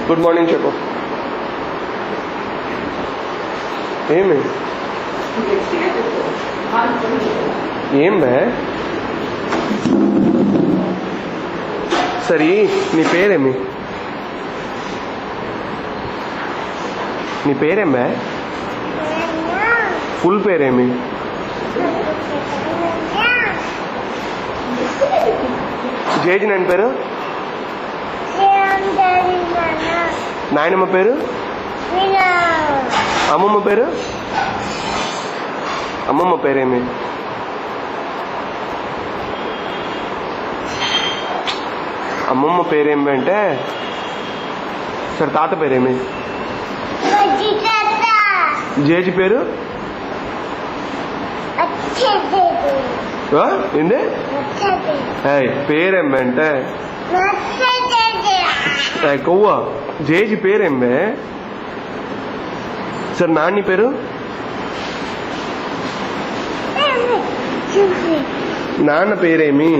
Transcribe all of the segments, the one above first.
Good morning చెప్పు. ఏమి ఏం బే? సరే నీ పేరేమి? నీ పేరేం బే? ఫుల్ పేరేమి? జేజీ నాయన పేరు? నాయనమ్మ పేరు? అమ్మమ్మ పేరు? అమ్మమ్మ పేరేమి? అమ్మమ్మ పేరేమి అంటే సరే తాత పేరేమి? జేజీ పేరు ఏంది? పేరేమి అంటే కొవ్వ. జేజీ పేరేమే? సరే నాని పేరు? నాన్న పేరేమి?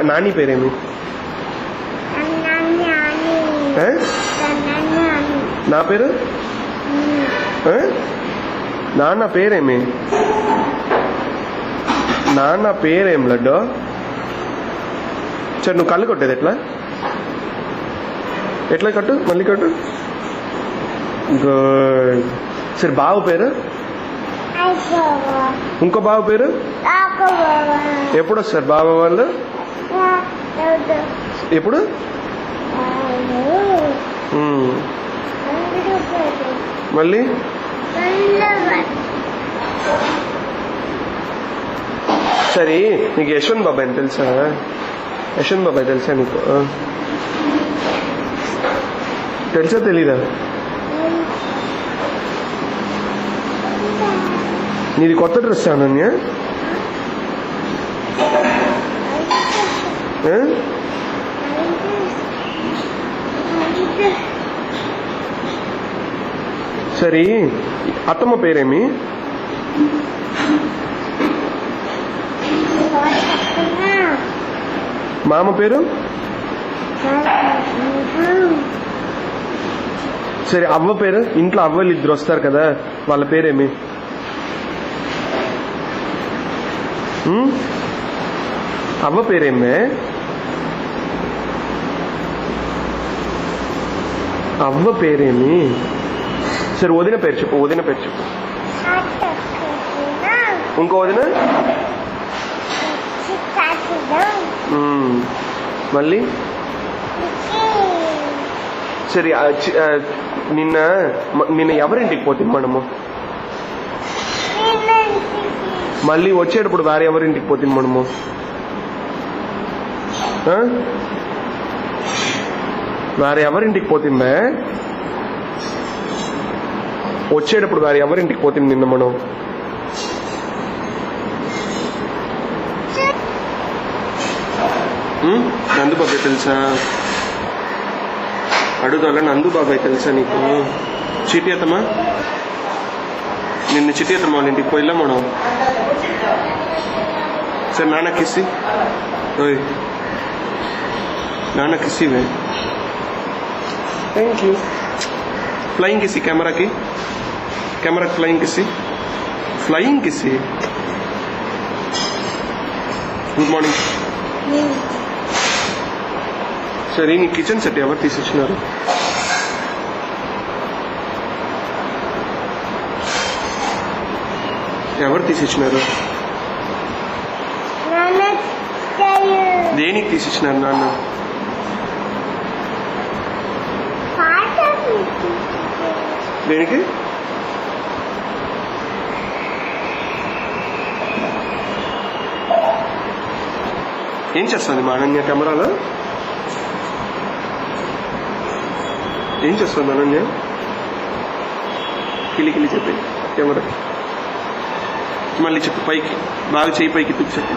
నాని పేరేమి? నా పేరు? నాన్న పేరేమి? నాన్న పేరేం లడ్డో? సరే నువ్వు కళ్ళు కొట్టేది ఎట్లా? ఎట్లా కట్టు, మళ్ళీ కట్టు. గుడ్. సరే బావ పేరు? ఇంకో బావ పేరు? ఎప్పుడు వస్తారు బావ వాళ్ళు? ఎప్పుడు? మళ్ళీ సరే నీకు యశ్వంత్ బాబాయ్ అని తెలుసా? యశ్వంత్ బాబాయ్ తెలుసా నీకు? తెలుసా తెలీదా? నీది కొత్త డ్రెస్ అనన్య? సరే అత్తమ్మ పేరేమి? మామ పేరు? సరే అవ్వ పేరు? ఇంట్లో అవ్వలు ఇద్దరు వస్తారు కదా, వాళ్ళ పేరేమి? అవ్వ పేరేమే? అవ్వ పేరేమి? సరే వదిన పేరు చెప్పు. వదిన పేరు చెప్పు. ఇంకో వదిన? మళ్ళీ సరే నిన్న ఎవరింటికి పోతుంది మనము? మళ్ళీ వచ్చేటప్పుడు వేరే ఎవరింటికి పోతుంది మనము? వేరే ఎవరింటికి పోతుందే? వచ్చేటప్పుడు వేరే ఎవరింటికి పోతుంది నిన్న మనం? నందు బాబాయ్ తెలుసా? అడుగుదా నందు బాబాయ్ తెలుసా నీకు? చిట్టి అత్తమ్మా, నిన్న చిట్టి అత్తమ్మ వాళ్ళ ఇంటికి పోయిలా మనం? సరే నాన్న కిసి. ఓయ్ నాన్న కిసివే. Thank you. ఫ్లయింగ్ కిసి కెమెరాకి. కెమెరాకి ఫ్లయింగ్ కిసి. ఫ్లయింగ్ కిసి. Good morning. సరే నీ కిచెన్ సెట్ ఎవరు తీసిచ్చినారు? ఎవరు తీసిచ్చినారు? దేనికి తీసిచ్చినారు నాన్న? దేనికి? ఏం చేస్తుంది మా అనన్య కెమెరాలో? ఏం చేస్తుంది అనన్య? కిలి చెప్పి కెమెరా మళ్ళీ చెప్పు పైకి బాగా చేయి పైకి తిప్పి చెప్పు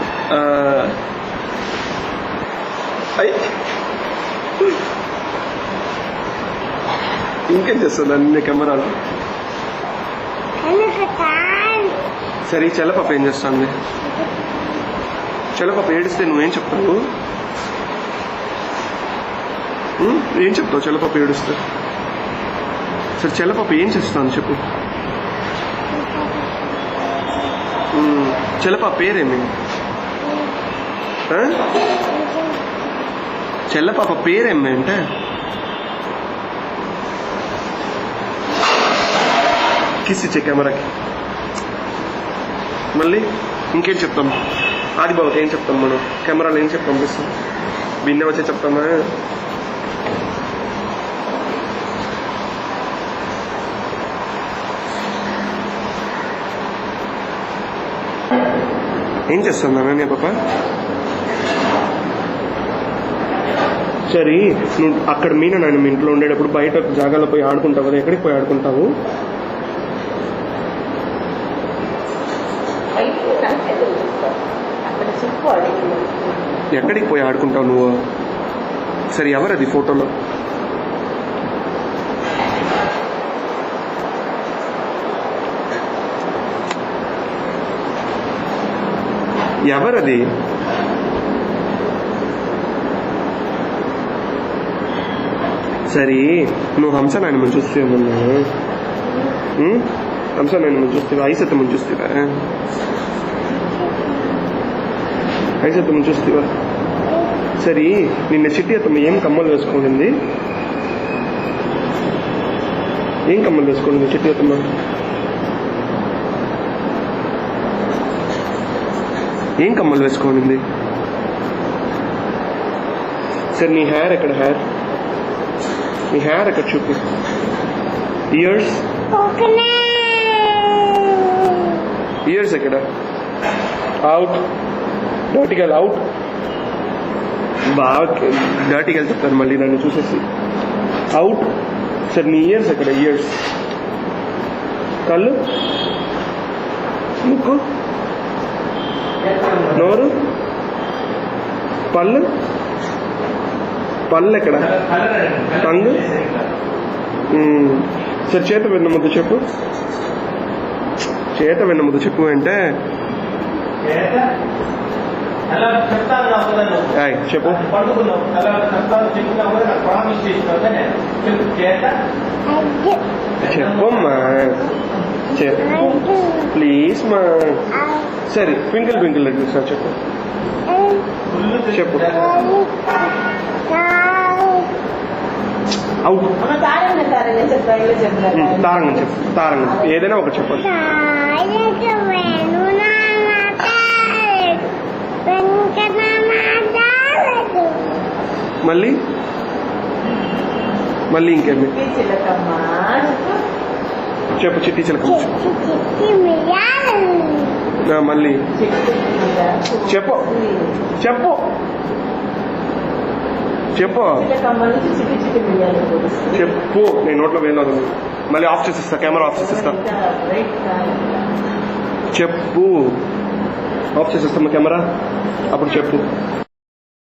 ఇంకేం చేస్తుంది అన్ని కెమెరాలు సరే చెల్లపాప ఏం చేస్తుంది చెల్లపాప ఏడిస్తే నువ్వేం చెప్తావు ఏం చెప్తావు చెల్లపాప ఏడుస్తే సరే చెల్లపాప ఏం చేస్తాను చెప్పు చెల్లపాప పేరేమి చెల్లపాప పేరేమి అంటే కిస్ ఇచ్చే కెమెరాకి మళ్ళీ ఇంకేం చెప్తాం ఆదిబాబుకి ఏం చెప్తాం మనం కెమెరాలో ఏం చెప్పి పంపిస్తాం బిన్నె వచ్చే చెప్తామా ఏం చేస్తున్నా నీ పాప సరే నువ్వు అక్కడ మీనా నాన్న మీ ఇంట్లో ఉండేటప్పుడు బయట జాగాలో పోయి ఆడుకుంటావు కదా ఎక్కడికి పోయి ఆడుకుంటావు ఎక్కడికి పోయి ఆడుకుంటావు నువ్వు సరే ఎవరది ఫోటోలో ఎవరది సరే నువ్వు హంస నాయన చూస్తేమన్నా హంస నాయన చూస్తేవా ఐసత్త చూస్తేవా ఐసత్త చూస్తేవా సరే నిన్న చిట్టి అతను ఏం కమ్మలు వేసుకోండి ఏం కమ్మలు వేసుకోండి చిట్టి అతను ఏం కమ్మలు వేసుకోండి సరే నీ హెయిర్ ఎక్కడ నీ హెయిర్ ఎక్కడ చూపి ఇయర్స్ ఎక్కడ అవుట్ డర్టికల్ అవుట్ బాగా డర్టికల్ చెప్తారు మళ్ళీ నన్ను చూసేసి అవుట్ సరే నీ ఇయర్స్ ఎక్కడ ఇయర్స్ కళ్ళు ముక్కు నోరు పళ్ళు ఎక్కడ టంగు సరే చేత వెన్న ముద్దు చెప్పు అంటే చెప్పు చెప్పమ్మా చెప్పు ప్లీజ్ మా సరే ట్వింకిల్ సార్ చెప్పు అవుట్ తారంగం చెప్పు తారంగం ఏదైనా ఒకటి చెప్పండి మళ్ళీ ఇంకేమి చెప్పు చిట్టి చిలకమ్మ మళ్ళీ చెప్పు నేను నోట్లో వేయలేదు మళ్ళీ ఆఫ్ చేసిస్తా కెమెరా ఆఫ్ చేసిస్తా చెప్పు ఆఫ్ చేసేస్తామా కెమెరా అప్పుడు చెప్పు